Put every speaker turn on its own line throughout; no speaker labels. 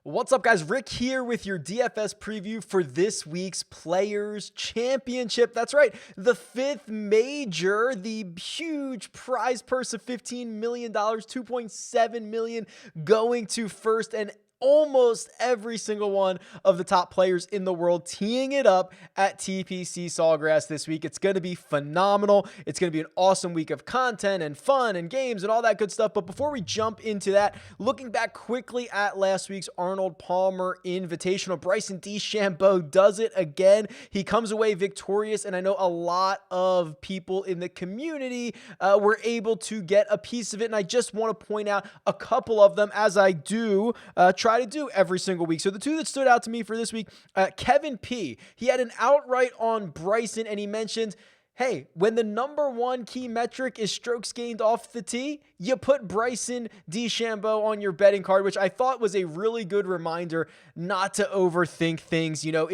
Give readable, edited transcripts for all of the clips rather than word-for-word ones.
What's up, guys? Rick here with your DFS preview for this week's Players Championship. That's right, the fifth major, the huge prize purse of $15 million, $2.7 million going to first, and almost every single one of the top players in the world teeing it up at TPC Sawgrass this week. It's going to be phenomenal. It's going to be an awesome week of content and fun and games and all that good stuff. But before we jump into that, looking back quickly at last week's Arnold Palmer Invitational, Bryson DeChambeau does it again. He comes away victorious, and I know a lot of people in the community were able to get a piece of it, and I just want to point out a couple of them, as I do try to do every single week. So the two that stood out to me for this week, Kevin P. He had an outright on Bryson, and he mentioned, hey, when the number one key metric is strokes gained off the tee, you put Bryson DeChambeau on your betting card, which I thought was a really good reminder not to overthink things. You know,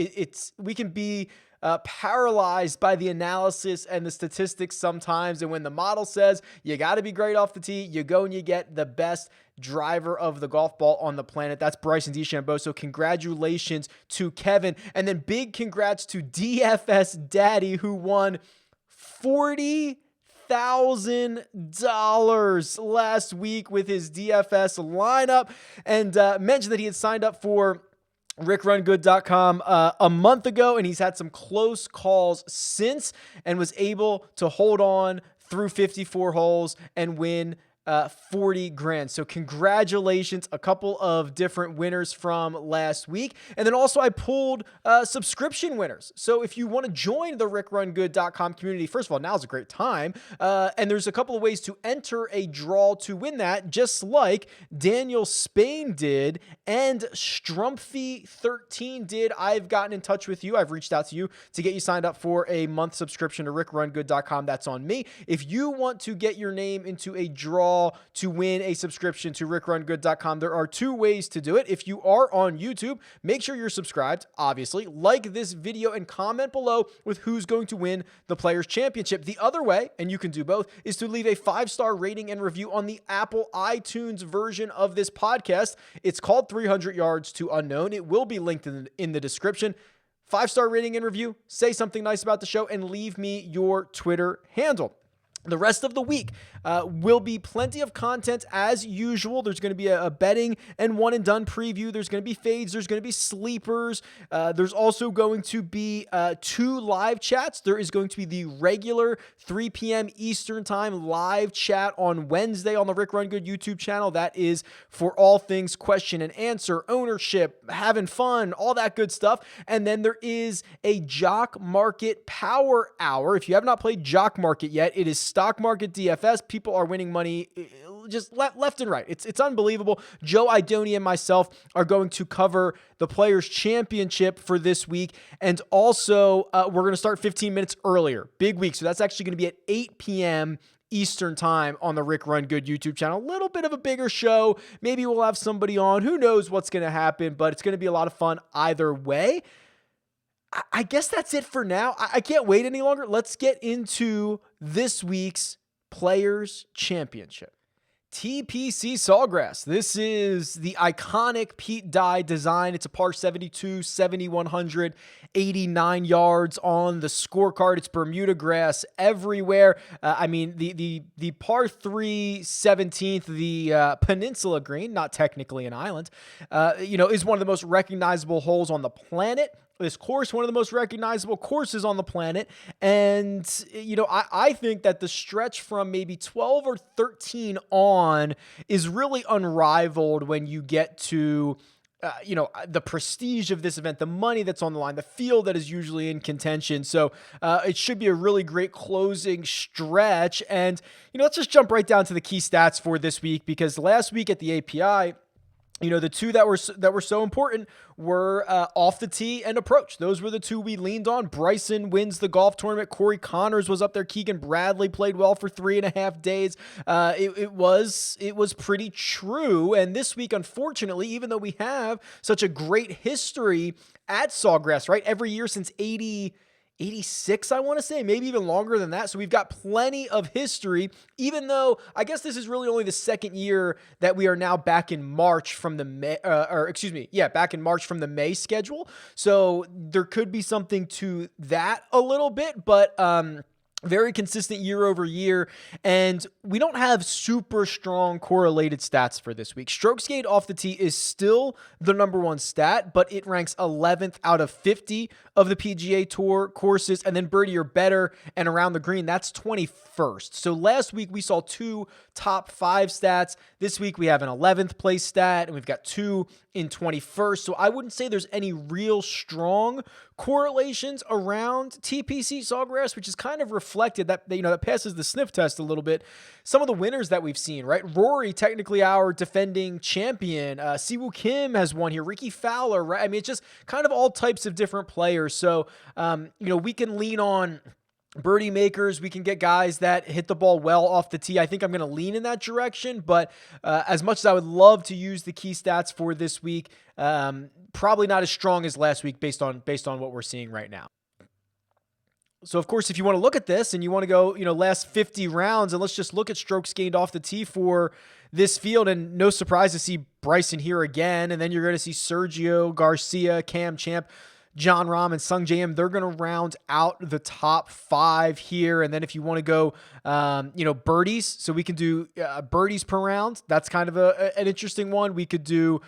we can be paralyzed by the analysis and the statistics sometimes. And when the model says you got to be great off the tee, you go and you get the best driver of the golf ball on the planet. That's Bryson DeChambeau. So congratulations to Kevin. And then big congrats to DFS Daddy, who won $40,000 last week with his DFS lineup, and mentioned that he had signed up for RickRunGood.com a month ago, and he's had some close calls since and was able to hold on through 54 holes and win 40 grand. So congratulations, a couple of different winners from last week. And then also I pulled subscription winners. So if you want to join the RickRunGood.com community, first of all, now's a great time. And there's a couple of ways to enter a draw to win that, just like Daniel Spain did and Strumpy13 did. I've gotten in touch with you. I've reached out to you to get you signed up for a month subscription to RickRunGood.com. That's on me. If you want to get your name into a draw to win a subscription to RickRunGood.com, there are two ways to do it. If you are on YouTube, make sure you're subscribed, obviously. Like this video and comment below with who's going to win the Players Championship. The other way, and you can do both, is to leave a 5-star rating and review on the Apple iTunes version of this podcast. It's called 300 Yards to Unknown. It will be linked in the description. 5-star rating and review, say something nice about the show, and leave me your Twitter handle. The rest of the week will be plenty of content as usual. There's going to be a betting and one and done preview. There's going to be fades. There's going to be sleepers. There's also going to be 2 live chats. There is going to be the regular 3 p.m. Eastern time live chat on Wednesday on the Rick Run Good YouTube channel. That is for all things question and answer, ownership, having fun, all that good stuff. And then there is a Jock Market Power Hour. If you have not played Jock Market yet, it is stock market DFS. People are winning money just left and right. It's unbelievable. Joe Idoni and myself are going to cover the Players Championship for this week. And also, we're going to start 15 minutes earlier. Big week. So that's actually going to be at 8 p.m. Eastern time on the Rick Run Good YouTube channel. A little bit of a bigger show. Maybe we'll have somebody on. Who knows what's going to happen, but it's going to be a lot of fun either way. I guess that's it for now. I can't wait any longer. Let's get into this week's Players Championship. TPC Sawgrass. This is the iconic Pete Dye design. It's a par 72, 7,100, 89 yards on the scorecard. It's Bermuda grass everywhere. I mean, the par 3 17th, the Peninsula Green, not technically an island, is one of the most recognizable holes on the planet. This course, one of the most recognizable courses on the planet. And, I think that the stretch from maybe 12 or 13 on is really unrivaled when you get to, the prestige of this event, the money that's on the line, the field that is usually in contention. So it should be a really great closing stretch. And, let's just jump right down to the key stats for this week, because last week at the API, the two that were so important were off the tee and approach. Those were the two we leaned on. Bryson wins the golf tournament. Corey Connors was up there. Keegan Bradley played well for 3.5 days. It was pretty true. And this week, unfortunately, even though we have such a great history at Sawgrass, right? Every year since 80, 86, I want to say, maybe even longer than that. So we've got plenty of history, even though I guess this is really only the second year that we are now back in March from the back in March from the May schedule. So there could be something to that a little bit, but very consistent year over year, and we don't have super strong correlated stats for this week. Strokes gained off the tee is still the number one stat, but it ranks 11th out of 50 of the PGA Tour courses, and then birdie or better and around the green, that's 21st. So last week we saw 2 top 5 stats. This week we have an 11th place stat, and we've got 2 in 21st. So I wouldn't say there's any real strong correlations around TPC Sawgrass, which is kind of reflected that, that passes the sniff test a little bit. Some of the winners that we've seen, right? Rory, technically our defending champion. Siwoo Kim has won here. Ricky Fowler, right? I mean, it's just kind of all types of different players. So, we can lean on birdie makers. We can get guys that hit the ball well off the tee. I think I'm going to lean in that direction, but as much as I would love to use the key stats for this week, probably not as strong as last week based on what we're seeing right now. So, of course, if you want to look at this and you want to go, last 50 rounds, and let's just look at strokes gained off the tee for this field, and no surprise to see Bryson here again, and then you're going to see Sergio Garcia, Cam Champ, Jon Rahm, and Sung Jae Im. They're going to round out the top 5 here. And then if you want to go, birdies, so we can do birdies per round. That's kind of an interesting one. We could do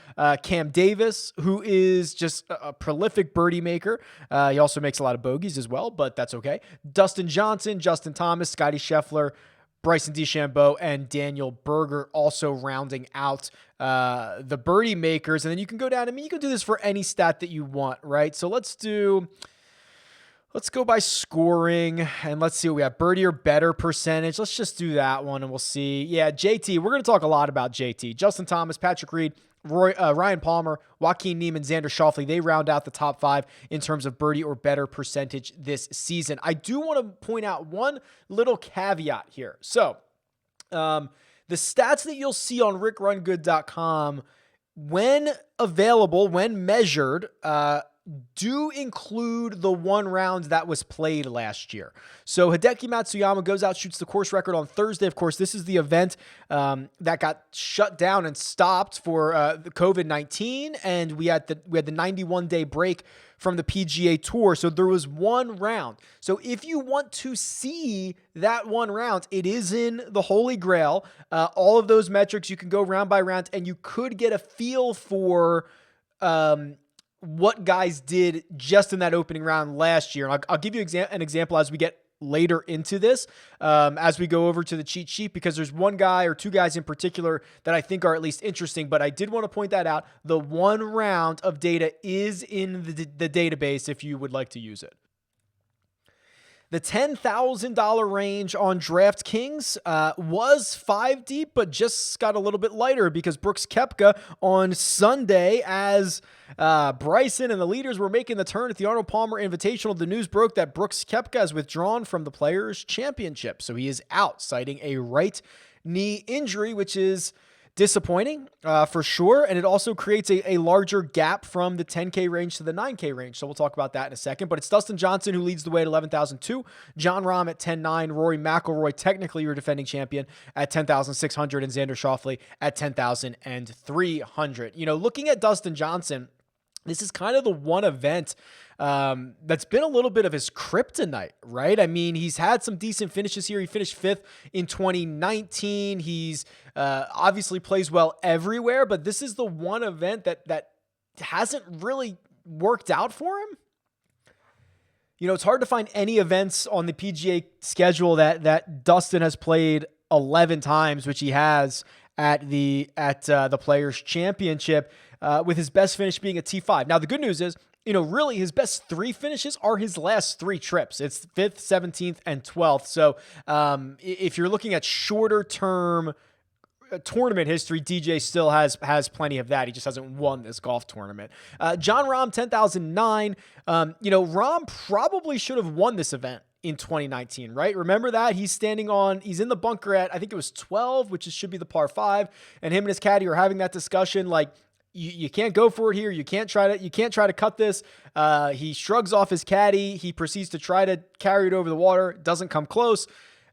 Cam Davis, who is just a prolific birdie maker. He also makes a lot of bogeys as well, but that's okay. Dustin Johnson, Justin Thomas, Scotty Scheffler, Bryson DeChambeau, and Daniel Berger also rounding out the birdie makers. And then you can go down. I mean, you can do this for any stat that you want, right? So let's go by scoring, and let's see what we have. Birdie or better percentage. Let's just do that one, and we'll see. Yeah, JT. We're going to talk a lot about JT. Justin Thomas, Patrick Reed, Ryan Palmer, Joaquin Niemann, Xander Schauffele, they round out the top 5 in terms of birdie or better percentage this season. I do want to point out one little caveat here. So, the stats that you'll see on RickRunGood.com, when available, when measured, do include the one round that was played last year. So Hideki Matsuyama goes out, shoots the course record on Thursday. Of course, this is the event that got shut down and stopped for the COVID-19, and we had the 91-day break from the PGA Tour. So there was one round. So if you want to see that one round, it is in the Holy Grail. All of those metrics, you can go round by round, and you could get a feel for what guys did just in that opening round last year. And I'll give you an example as we get later into this, as we go over to the cheat sheet, because there's one guy or two guys in particular that I think are at least interesting, but I did want to point that out. The one round of data is in the database if you would like to use it. The $10,000 range on DraftKings was 5 deep, but just got a little bit lighter because Brooks Koepka on Sunday, as Bryson and the leaders were making the turn at the Arnold Palmer Invitational, the news broke that Brooks Koepka has withdrawn from the Players' Championship. So he is out, citing a right knee injury, which is disappointing for sure. And it also creates a larger gap from the 10K range to the 9K range. So we'll talk about that in a second. But it's Dustin Johnson who leads the way at 11,002. Jon Rahm at 10,900. Rory McIlroy, technically your defending champion, at 10,600. And Xander Schauffele at 10,300. Looking at Dustin Johnson, this is kind of the one event that's been a little bit of his kryptonite, right? I mean, he's had some decent finishes here. He finished 5th in 2019. He's obviously plays well everywhere, but this is the one event that hasn't really worked out for him. It's hard to find any events on the PGA schedule that Dustin has played 11 times, which he has at the Players' Championship, with his best finish being a T5. Now, the good news is, really his best 3 finishes are his last 3 trips. It's 5th, 17th, and 12th. So if you're looking at shorter term tournament history, DJ still has plenty of that. He just hasn't won this golf tournament. Jon Rahm, 10,009. Rahm probably should have won this event in 2019, right? Remember that? He's in the bunker at, I think it was 12, which should be the par 5, and him and his caddy are having that discussion, like, you can't go for it here. You can't try to cut this. He shrugs off his caddy. He proceeds to try to carry it over the water. Doesn't come close.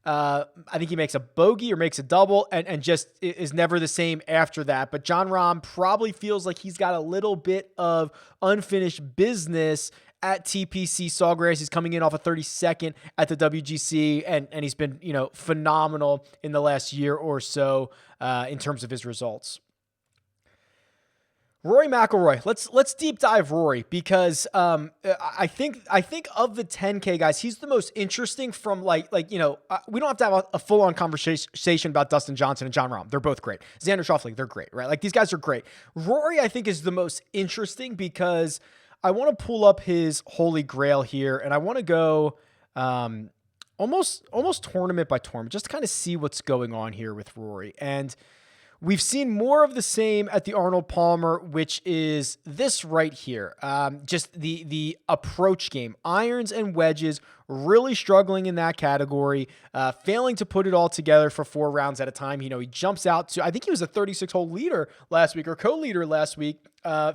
I think he makes a bogey or makes a double and just is never the same after that. But Jon Rahm probably feels like he's got a little bit of unfinished business at TPC Sawgrass. He's coming in off a 32nd at the WGC, and he's been, phenomenal in the last year or so in terms of his results. Rory McIlroy. Let's deep dive Rory because I think of the 10K guys, he's the most interesting from we don't have to have a full on conversation about Dustin Johnson and Jon Rahm. They're both great. Xander Schauffele, they're great, right? Like these guys are great. Rory, I think, is the most interesting because I want to pull up his holy grail here, and I want to go almost tournament by tournament just to kind of see what's going on here with Rory. And we've seen more of the same at the Arnold Palmer, which is this right here. Just the approach game, irons and wedges, really struggling in that category, failing to put it all together for 4 rounds at a time. He jumps out to, I think he was a 36-hole leader last week or co-leader last week,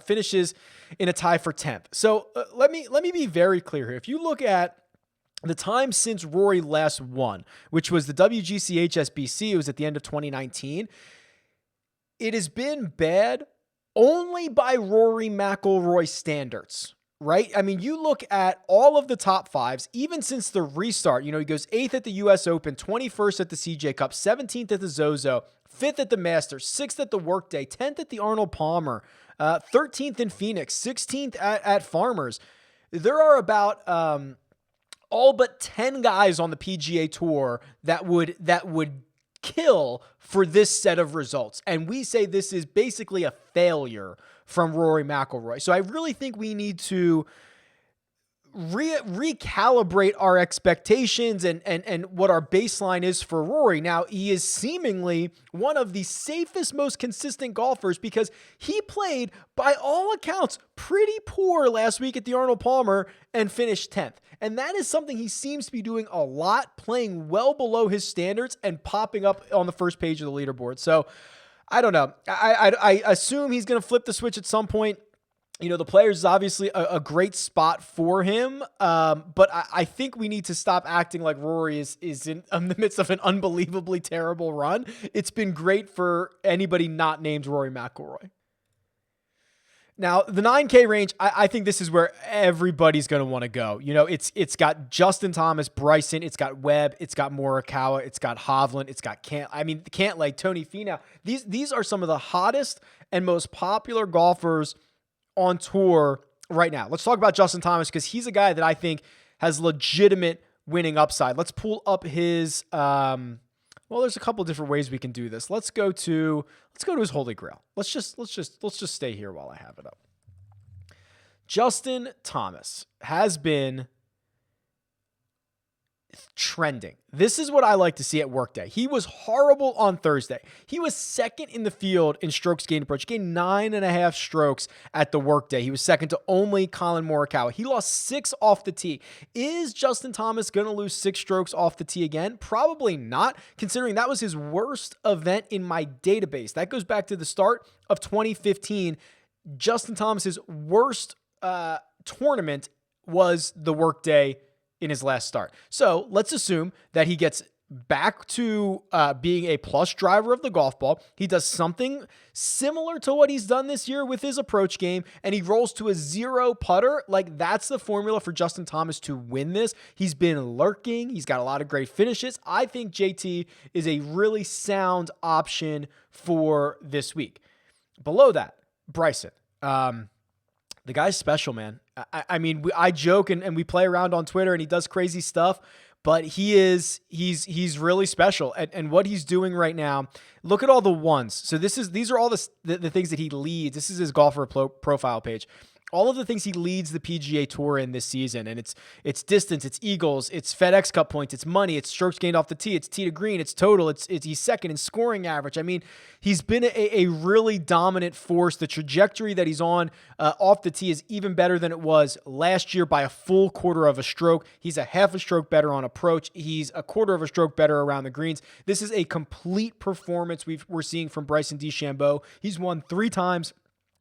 finishes in a tie for 10th. So let me be very clear here. If you look at the time since Rory last won, which was the WGC HSBC, it was at the end of 2019, it has been bad only by Rory McIlroy standards, right? I mean, you look at all of the top 5s, even since the restart, he goes 8th at the US Open, 21st at the CJ Cup, 17th at the Zozo, 5th at the Masters, 6th at the Workday, 10th at the Arnold Palmer, 13th in Phoenix, 16th at Farmers. There are about all but 10 guys on the PGA Tour that would kill for this set of results. And we say this is basically a failure from Rory McIlroy. So I really think we need to recalibrate our expectations and what our baseline is for Rory. Now, he is seemingly one of the safest, most consistent golfers because he played, by all accounts, pretty poor last week at the Arnold Palmer and finished 10th. And that is something he seems to be doing a lot, playing well below his standards and popping up on the first page of the leaderboard. So I don't know. I assume he's going to flip the switch at some point. The Players is obviously a great spot for him, but I think we need to stop acting like Rory is in the midst of an unbelievably terrible run. It's been great for anybody not named Rory McIlroy. Now, the 9K range, I think this is where everybody's going to want to go. It's got Justin Thomas, Bryson, it's got Webb, it's got Morikawa, it's got Hovland, it's got Cantlay, Tony Finau. These are some of the hottest and most popular golfers on tour right now. Let's talk about Justin Thomas because he's a guy that I think has legitimate winning upside. Let's pull up his there's a couple different ways we can do this. Let's go to his holy grail. Let's just stay here while I have it up. Justin Thomas has been trending. This is what I like to see at Workday. He was horrible on Thursday. He was second in the field in strokes gained approach. He gained 9.5 strokes at the Workday. He was second to only Colin Morikawa. He lost 6 off the tee. Is Justin Thomas going to lose 6 strokes off the tee again? Probably not, considering that was his worst event in my database. That goes back to the start of 2015. Justin Thomas's worst tournament was the Workday in his last start. So let's assume that he gets back to being a plus driver of the golf ball. He does something similar to what he's done this year with his approach game, and he rolls to a 0 putter. Like, that's the formula for Justin Thomas to win this. He's been lurking. He's got a lot of great finishes. I think JT is a really sound option for this week. Below that, Bryson. The guy's special, man. I mean, I joke and we play around on Twitter and he does crazy stuff, but he's really special. And what he's doing right now, look at all the ones. So these are all the things that he leads. This is his golfer profile page. All of the things he leads the PGA Tour in this season, and it's distance, it's eagles, it's FedEx Cup points, it's money, it's strokes gained off the tee, it's tee to green, it's total, it's he's second in scoring average. I mean, he's been a really dominant force. The trajectory that he's on off the tee is even better than it was last year by a full quarter of a stroke. He's a half a stroke better on approach. He's a quarter of a stroke better around the greens. This is a complete performance we're seeing from Bryson DeChambeau. He's won 3 times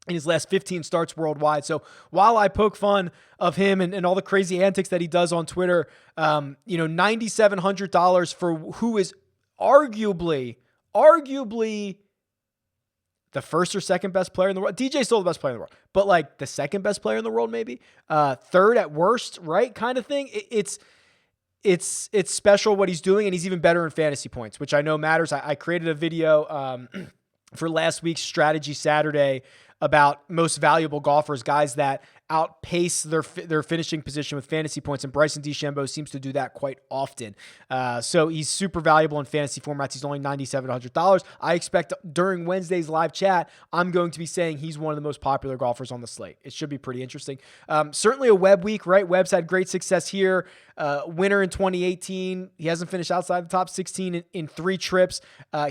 in his last 15 starts worldwide. So while I poke fun of him and all the crazy antics that he does on Twitter, $9,700 for who is arguably the first or second best player in the world. DJ's still the best player in the world, but like the second best player in the world, maybe third at worst, right? Kind of thing. It's special what he's doing, and he's even better in fantasy points, which I know matters. I created a video for last week's Strategy Saturday about most valuable golfers, guys that outpace their finishing position with fantasy points, and Bryson DeChambeau seems to do that quite often. So he's super valuable in fantasy formats. He's only $9,700. I expect during Wednesday's live chat, I'm going to be saying he's one of the most popular golfers on the slate. It should be pretty interesting. Certainly a Webb week, right? Webb's had great success here. Winner in 2018. He hasn't finished outside the top 16 in 3 trips.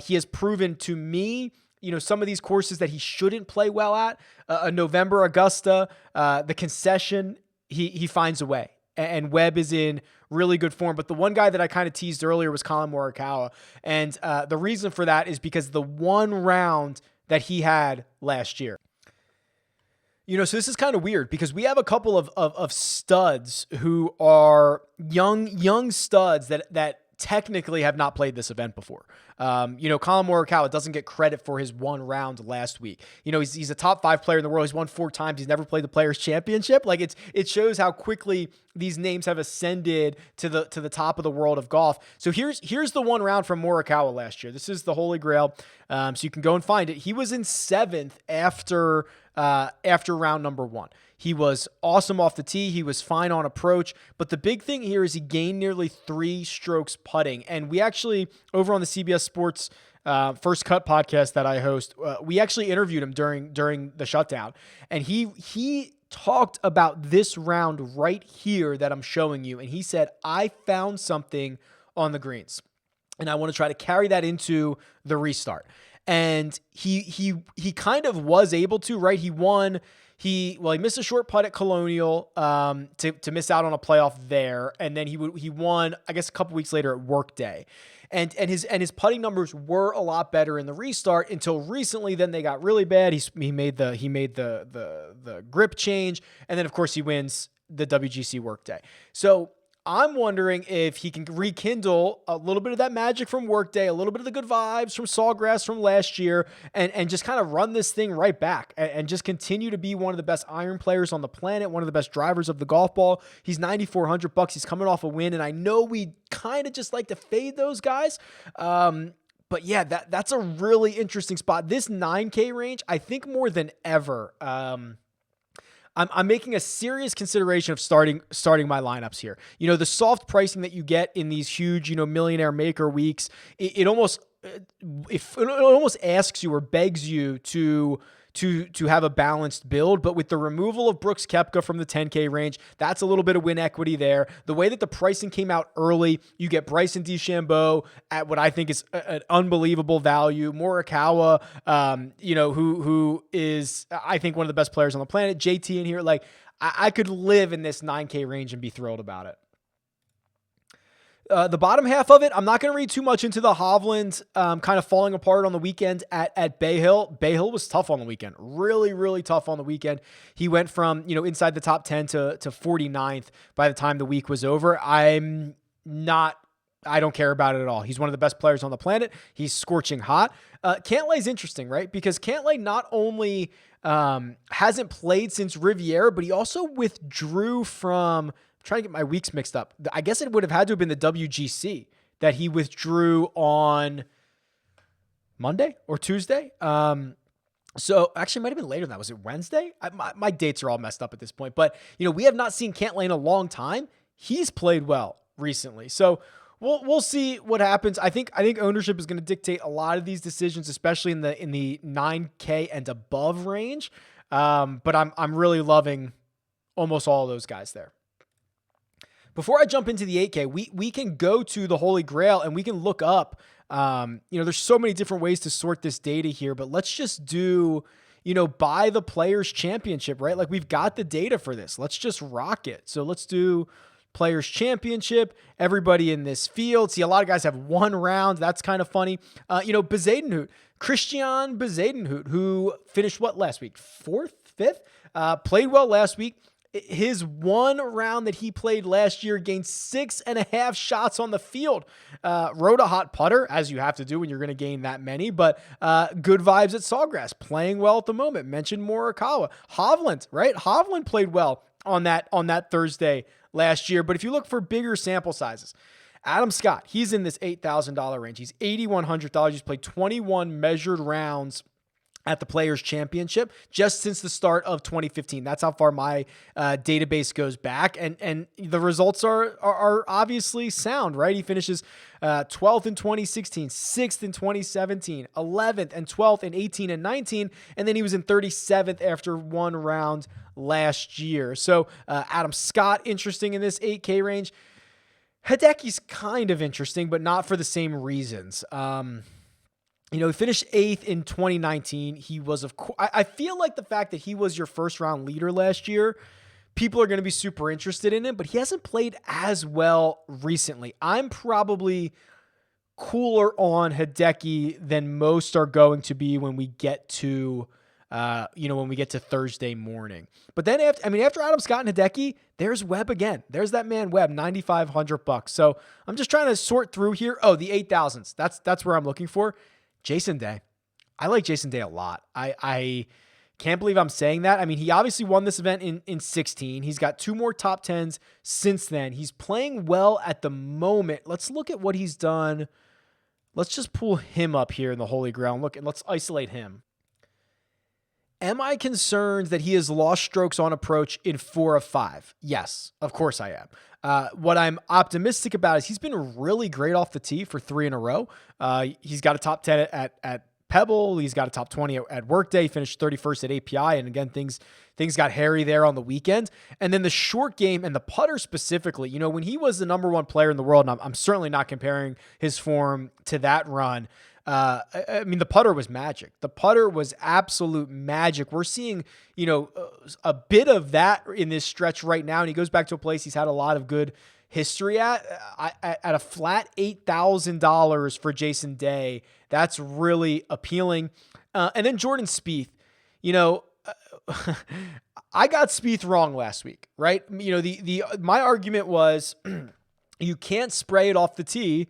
He has proven to me, some of these courses that he shouldn't play well at, a November Augusta, the concession, he finds a way. And Webb is in really good form. But the one guy that I kind of teased earlier was Collin Morikawa. And the reason for that is because the one round that he had last year. So this is kind of weird because we have a couple of studs who are young studs that technically have not played this event before. Collin Morikawa doesn't get credit for his one round last week. He's a top 5 player in the world. He's won 4 times. He's never played the Players Championship. Like it shows how quickly these names have ascended to the top of the world of golf. So here's the one round from Morikawa last year. This is the Holy Grail. So you can go and find it. He was in 7th after round number 1. He was awesome off the tee. He was fine on approach. But the big thing here is he gained nearly 3 strokes putting. And we actually, over on the CBS Sports First Cut podcast that I host, we actually interviewed him during the shutdown. And he talked about this round right here that I'm showing you. And he said, I found something on the greens, and I want to try to carry that into the restart. And he kind of was able to, right? He won. He missed a short putt at Colonial to miss out on a playoff there, and then he won, I guess, a couple weeks later at Workday, and his putting numbers were a lot better in the restart until recently. Then they got really bad. He made the grip change, and then of course he wins the WGC Workday. So I'm wondering if he can rekindle a little bit of that magic from Workday, a little bit of the good vibes from Sawgrass from last year, and just kind of run this thing right back and just continue to be one of the best iron players on the planet, one of the best drivers of the golf ball. He's $9,400. He's coming off a win, and I know we kind of just like to fade those guys. But yeah, that's a really interesting spot. This 9K range, I think more than ever, I'm making a serious consideration of starting my lineups here. The soft pricing that you get in these huge, millionaire maker weeks, it almost asks you or begs you to have a balanced build. But with the removal of Brooks Koepka from the 10K range, that's a little bit of win equity there. The way that the pricing came out early, you get Bryson DeChambeau at what I think is an unbelievable value. Morikawa, who is, I think, one of the best players on the planet. JT in here. Like, I could live in this 9K range and be thrilled about it. The bottom half of it, I'm not going to read too much into the Hovland kind of falling apart on the weekend at Bay Hill. Bay Hill was tough on the weekend. Really, really tough on the weekend. He went from, inside the top 10 to 49th by the time the week was over. I don't care about it at all. He's one of the best players on the planet. He's scorching hot. Cantlay's interesting, right? Because Cantlay not only hasn't played since Riviera, but he also withdrew from... trying to get my weeks mixed up. I guess it would have had to have been the WGC that he withdrew on Monday or Tuesday. So actually it might've been later than that. Was it Wednesday? My dates are all messed up at this point, but we have not seen Cantlay in a long time. He's played well recently. So we'll see what happens. I think ownership is going to dictate a lot of these decisions, especially in the 9K and above range. But I'm really loving almost all of those guys there. Before I jump into the 8K, we can go to the Holy Grail and we can look up, there's so many different ways to sort this data here, but let's just do, by the Players Championship, right? Like we've got the data for this. Let's just rock it. So let's do Players Championship, everybody in this field. See, a lot of guys have one round. That's kind of funny. Bezuidenhout, Christian Bezuidenhout, who finished what last week? 4th, 5th? Played well last week. His one round that he played last year gained 6.5 shots on the field. Rode a hot putter, as you have to do when you're going to gain that many, but good vibes at Sawgrass, playing well at the moment. Mentioned Morikawa. Hovland, right? Hovland played well on that Thursday last year, but if you look for bigger sample sizes, Adam Scott, he's in this $8,000 range. He's $8,100. He's played 21 measured rounds at the Players Championship just since the start of 2015. That's how far my database goes back. And the results are obviously sound, right? He finishes 12th in 2016, 6th in 2017, 11th and 12th in 18 and 19. And then he was in 37th after one round last year. So Adam Scott, interesting in this 8K range. Hideki's kind of interesting, but not for the same reasons. He finished 8th in 2019. He was, of course, I feel like the fact that he was your first round leader last year, people are going to be super interested in him, but he hasn't played as well recently. I'm probably cooler on Hideki than most are going to be when we get to, Thursday morning. But then after Adam Scott and Hideki, there's Webb again. There's that man Webb, $9,500. So I'm just trying to sort through here. Oh, the 8,000s. That's where I'm looking for. Jason Day. I like Jason Day a lot. I can't believe I'm saying that. I mean, he obviously won this event in 16. He's got 2 more top 10s since then. He's playing well at the moment. Let's look at what he's done. Let's just pull him up here in the Holy Grail and look, and let's isolate him. Am I concerned that he has lost strokes on approach in 4 of 5? Yes, of course I am. What I'm optimistic about is he's been really great off the tee for 3 in a row. He's got a top 10 at Pebble. He's got a top 20 at Workday. He finished 31st at API. And again, things got hairy there on the weekend. And then the short game and the putter specifically, when he was the number 1 player in the world, and I'm certainly not comparing his form to that run. The putter was magic. The putter was absolute magic. We're seeing, a bit of that in this stretch right now. And he goes back to a place he's had a lot of good history at a flat $8,000 for Jason Day. That's really appealing. And then Jordan Spieth, I got Spieth wrong last week, right? My argument was you can't spray it off the tee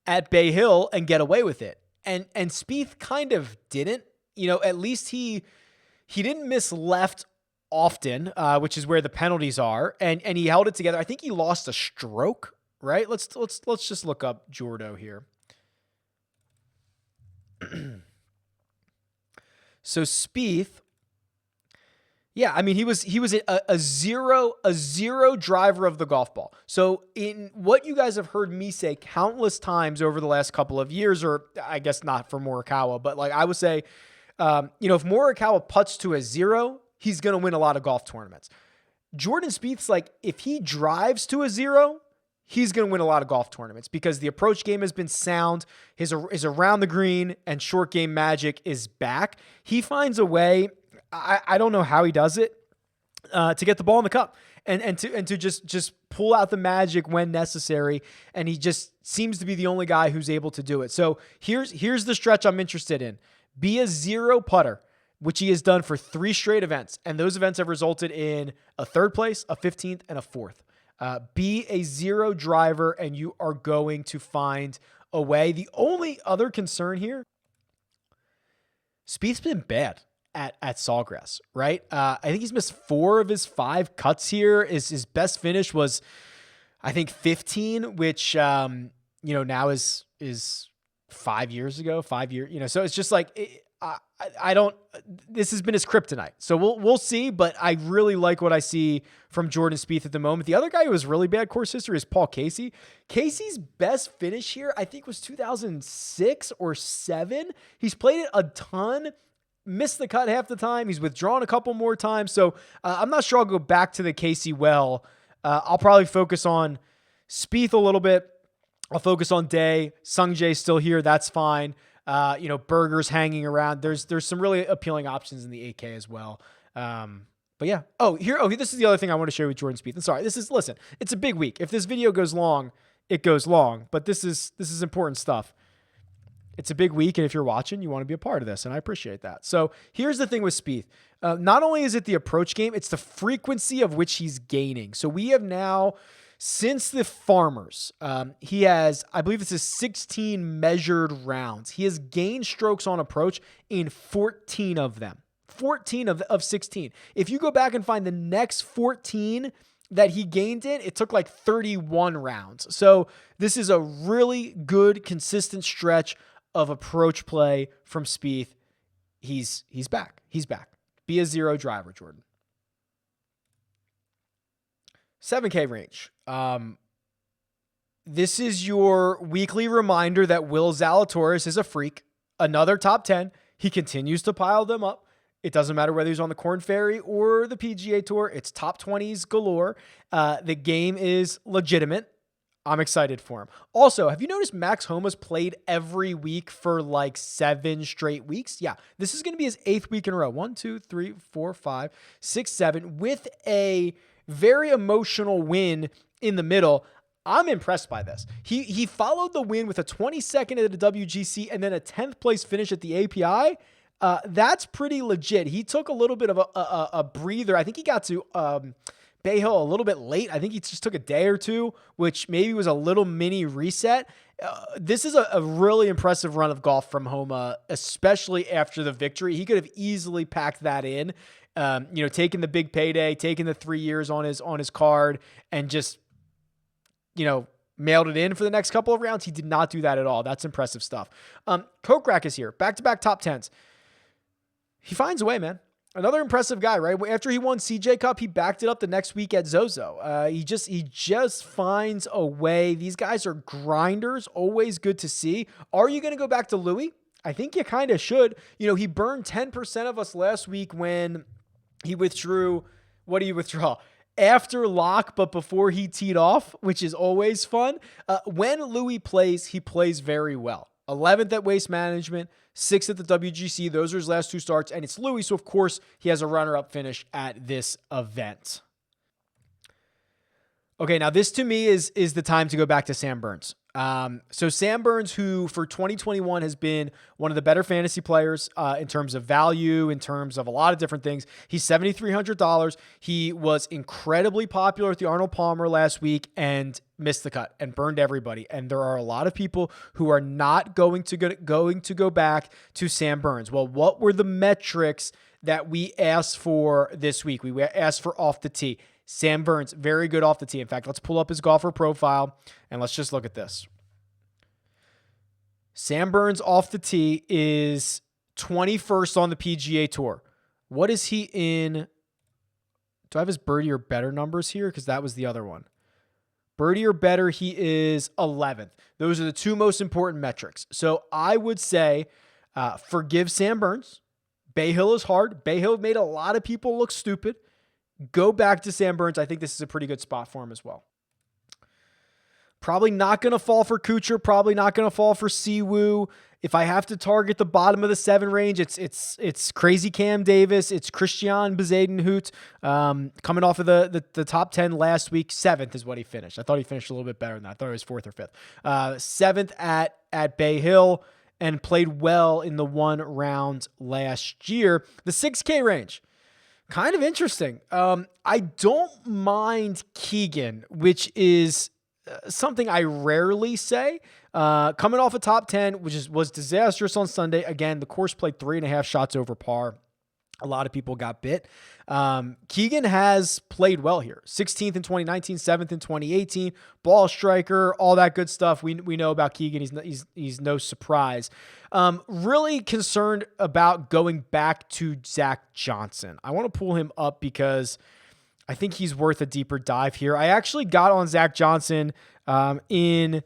at Bay Hill and get away with it. And Spieth kind of didn't, at least he didn't miss left often, which is where the penalties are. And he held it together. I think he lost a stroke, right? Let's just look up Jordo here. So Spieth, yeah, he was a zero driver of the golf ball. So in what you guys have heard me say countless times over the last couple of years, or I guess not for Morikawa, but like I would say, if Morikawa putts to a 0, he's going to win a lot of golf tournaments. Jordan Spieth's like, if he drives to a 0, he's going to win a lot of golf tournaments because the approach game has been sound. His around the green and short game magic is back. He finds a way. I don't know how he does it to get the ball in the cup and to just pull out the magic when necessary. And he just seems to be the only guy who's able to do it. So here's the stretch I'm interested in. Be a 0 putter, which he has done for 3 straight events. And those events have resulted in a 3rd place, a 15th, and a 4th. Be a 0 driver, and you are going to find a way. The only other concern here, Spieth's been bad at Sawgrass, right? I think he's missed 4 of his 5 cuts here. His best finish was, I think, 15, which, now is 5 years ago, 5 years, so it's just like, this has been his kryptonite. So we'll see, but I really like what I see from Jordan Spieth at the moment. The other guy who has really bad course history is Paul Casey. Casey's best finish here, I think, was 2006 or 7. He's played it a ton, missed the cut half the time. He's withdrawn a couple more times. So I'm not sure I'll go back to the Casey well. I'll probably focus on Spieth a little bit. I'll focus on Day. Sungjae's still here. That's fine. Berger's hanging around. There's some really appealing options in the 8K as well. But yeah. This is the other thing I want to share with Jordan Spieth. And sorry, listen, it's a big week. If this video goes long, it goes long, but this is important stuff. It's a big week, and if you're watching, you want to be a part of this, and I appreciate that. So here's the thing with Spieth. Not only is it the approach game, it's the frequency of which he's gaining. So we have now, since the Farmers, he has, I believe this is 16 measured rounds. He has gained strokes on approach in 14 of them. 14 of 16. If you go back and find the next 14 that he gained in, it took like 31 rounds. So this is a really good, consistent stretch of approach play from Spieth. He's back. He's back. Be a zero driver, Jordan. 7K range. This is your weekly reminder that Will Zalatoris is a freak. Another top 10. He continues to pile them up. It doesn't matter whether he's on the Korn Ferry or the PGA Tour. It's top 20s galore. The game is legitimate. I'm excited for him. Also, have you noticed Max Homa's played every week for like 7 straight weeks? Yeah, this is going to be his 8th week in a row. 1, 2, 3, 4, 5, 6, 7, with a very emotional win in the middle. I'm impressed by this. He followed the win with a 22nd at the WGC and then a 10th place finish at the API. That's pretty legit. He took a little bit of a breather. I think he got to Bay Hill a little bit late. I think he just took a day or two, which maybe was a little mini reset. This is a really impressive run of golf from Homa, especially after the victory. He could have easily packed that in, taking the big payday, taking the 3 years on his card, and just, mailed it in for the next couple of rounds. He did not do that at all. That's impressive stuff. Kokrak is here. Back-to-back top 10s. He finds a way, man. Another impressive guy, right? After he won CJ Cup, he backed it up the next week at Zozo. He just finds a way. These guys are grinders. Always good to see. Are you going to go back to Louis? I think you kind of should. He burned 10% of us last week when he withdrew. What do you withdraw? After lock, but before he teed off, which is always fun. When Louis plays, he plays very well. 11th at Waste Management, 6th at the WGC. Those are his last 2 starts, and it's Louis, so of course he has a runner-up finish at this event. Okay, now this to me is the time to go back to Sam Burns. So Sam Burns, who for 2021 has been one of the better fantasy players in terms of value, in terms of a lot of different things. He's $7,300. He was incredibly popular at the Arnold Palmer last week and missed the cut and burned everybody. And there are a lot of people who are not going to go back to Sam Burns. Well, what were the metrics that we asked for this week? We asked for off the tee. Sam Burns, very good off the tee. In fact, let's pull up his golfer profile and let's just look at this. Sam Burns off the tee is 21st on the PGA Tour. What is he in? Do I have his birdie or better numbers here? Because that was the other one. Birdie or better, he is 11th. Those are the 2 most important metrics. So I would say forgive Sam Burns. Bay Hill is hard. Bay Hill made a lot of people look stupid. Go back to Sam Burns. I think this is a pretty good spot for him as well. Probably not going to fall for Kuchar. Probably not going to fall for Siwoo. If I have to target the bottom of the 7 range, it's crazy Cam Davis. It's Christian Bezuidenhout, coming off of the top 10 last week. 7th is what he finished. I thought he finished a little bit better than that. I thought he was 4th or 5th. 7th at Bay Hill and played well in the 1 round last year. The 6K range. Kind of interesting. I don't mind Keegan, which is something I rarely say. Coming off a top 10, which was disastrous on Sunday. Again, the course played 3.5 shots over par. A lot of people got bit. Keegan has played well here. 16th in 2019, 7th in 2018, ball striker, all that good stuff. We know about Keegan. He's no surprise. Really concerned about going back to Zach Johnson. I want to pull him up because I think he's worth a deeper dive here. I actually got on Zach Johnson in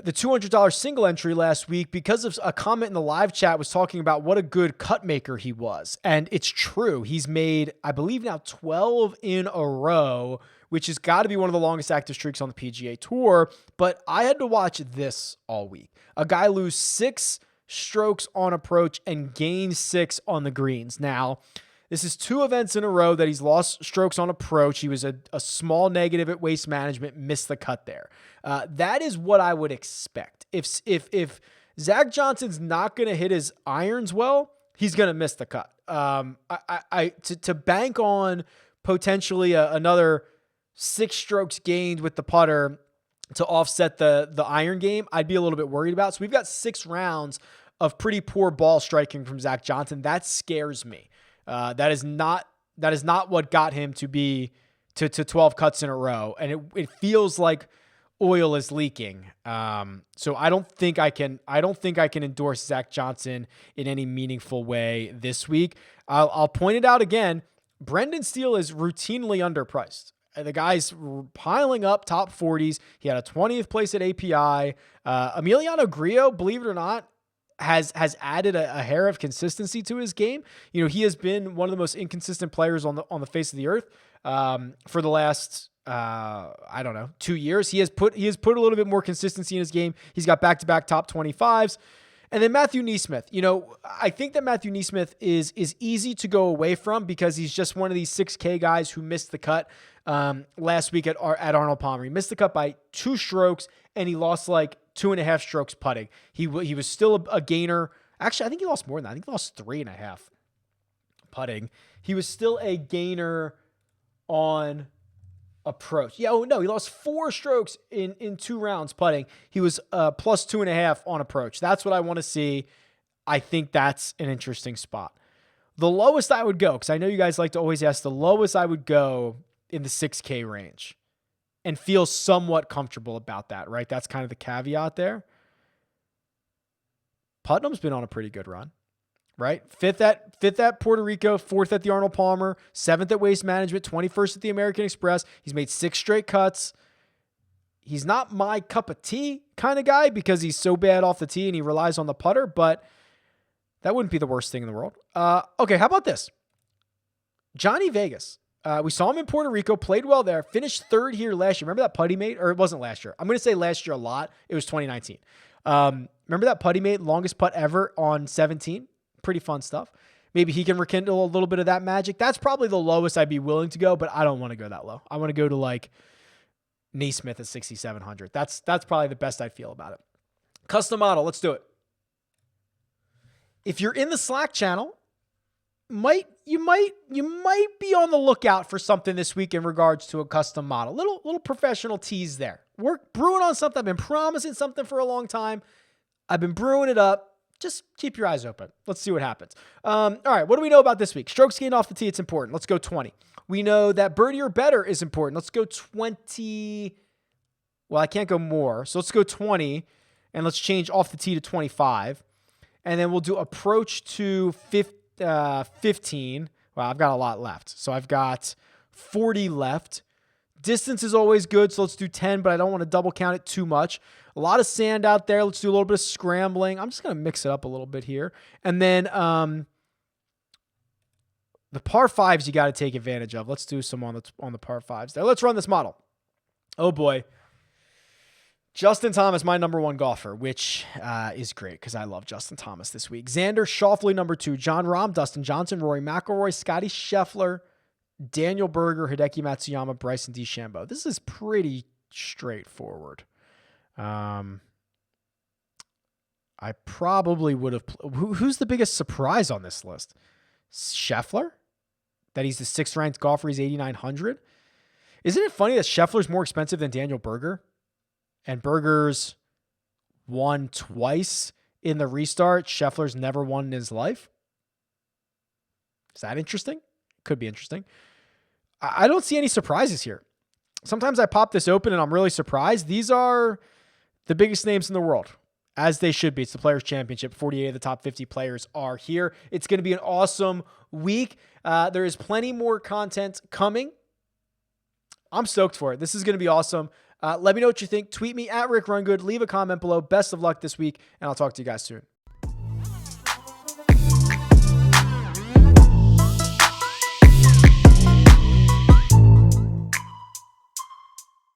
the $200 single entry last week because of a comment in the live chat was talking about what a good cut maker he was. And it's true. He's made, I believe now 12 in a row, which has got to be one of the longest active streaks on the PGA Tour. But I had to watch this all week. A guy lose 6 strokes on approach and gain 6 on the greens. Now, This is 2 events in a row that he's lost strokes on approach. He was a small negative at waste management, missed the cut there. That is what I would expect. If Zach Johnson's not going to hit his irons well, he's going to miss the cut. To bank on potentially another 6 strokes gained with the putter to offset the iron game, I'd be a little bit worried about. So we've got 6 rounds of pretty poor ball striking from Zach Johnson. That scares me. That is not what got him to 12 cuts in a row. And it feels like oil is leaking. So I don't think I can endorse Zach Johnson in any meaningful way this week. I'll point it out again. Brendan Steele is routinely underpriced. The guy's piling up top 40s. He had a 20th place at API. Emiliano Grillo, believe it or not, has added a hair of consistency to his game. He has been one of the most inconsistent players on the face of the earth for the last 2 years. He has put a little bit more consistency in his game. He's got back-to-back top 25s. And then Matthew Neesmith. I think that Matthew Neesmith is easy to go away from because he's just one of these 6K guys who missed the cut last week at Arnold Palmer. He missed the cut by 2 strokes, and he lost like 2.5 strokes putting. He was still a gainer. Actually, I think he lost more than that. I think he lost 3.5 putting. He was still a gainer on approach. Yeah, he lost 4 strokes in 2 rounds putting. He was plus 2.5 on approach. That's what I want to see. I think that's an interesting spot. The lowest I would go, because I know you guys like to always ask, the lowest I would go in the 6K range and feel somewhat comfortable about that, right? That's kind of the caveat there. Putnam's been on a pretty good run, right? Fifth at Puerto Rico, 4th at the Arnold Palmer, 7th at Waste Management, 21st at the American Express. He's made 6 straight cuts. He's not my cup of tea kind of guy because he's so bad off the tee and he relies on the putter, but that wouldn't be the worst thing in the world. Okay, how about this? Johnny Vegas. We saw him in Puerto Rico, played well there, finished 3rd here last year. Remember that putt he made? Or it wasn't last year. I'm going to say last year a lot. It was 2019. Remember that putt he made? Longest putt ever on 17. Pretty fun stuff. Maybe he can rekindle a little bit of that magic. That's probably the lowest I'd be willing to go, but I don't want to go that low. I want to go to like Naismith at 6,700. That's probably the best I'd feel about it. Custom model. Let's do it. If you're in the Slack channel, you might be on the lookout for something this week in regards to a custom model. Little professional tease there. We're brewing on something. I've been promising something for a long time. I've been brewing it up. Just keep your eyes open. Let's see what happens. All right, what do we know about this week? Strokes gained off the tee, it's important. Let's go 20. We know that birdie or better is important. Let's go 20. Well, I can't go more. So let's go 20, and let's change off the tee to 25. And then we'll do approach to 15. Well, I've got a lot left. So I've got 40 left. Distance is always good, so let's do 10, but I don't want to double count it too much. A lot of sand out there. Let's do a little bit of scrambling. I'm just going to mix it up a little bit here. And then the par 5s you got to take advantage of. Let's do some on the par 5s there. Let's run this model. Oh, boy. Justin Thomas, my number 1 golfer, which is great because I love Justin Thomas this week. Xander Schauffele, number 2. John Rahm, Dustin Johnson, Rory McIlroy, Scotty Scheffler, Daniel Berger, Hideki Matsuyama, Bryson DeChambeau. This is pretty straightforward. I probably would have... Who's the biggest surprise on this list? Scheffler? That he's the 6th ranked golfer. He's 8,900. Isn't it funny that Scheffler's more expensive than Daniel Berger? And Berger's won twice in the restart. Scheffler's never won in his life. Is that interesting? Could be interesting. I don't see any surprises here. Sometimes I pop this open and I'm really surprised. These are the biggest names in the world, as they should be. It's the Players' Championship. 48 of the top 50 players are here. It's going to be an awesome week. There is plenty more content coming. I'm stoked for it. This is going to be awesome. Let me know what you think. Tweet me at RickRunGood. Leave a comment below. Best of luck this week, and I'll talk to you guys soon.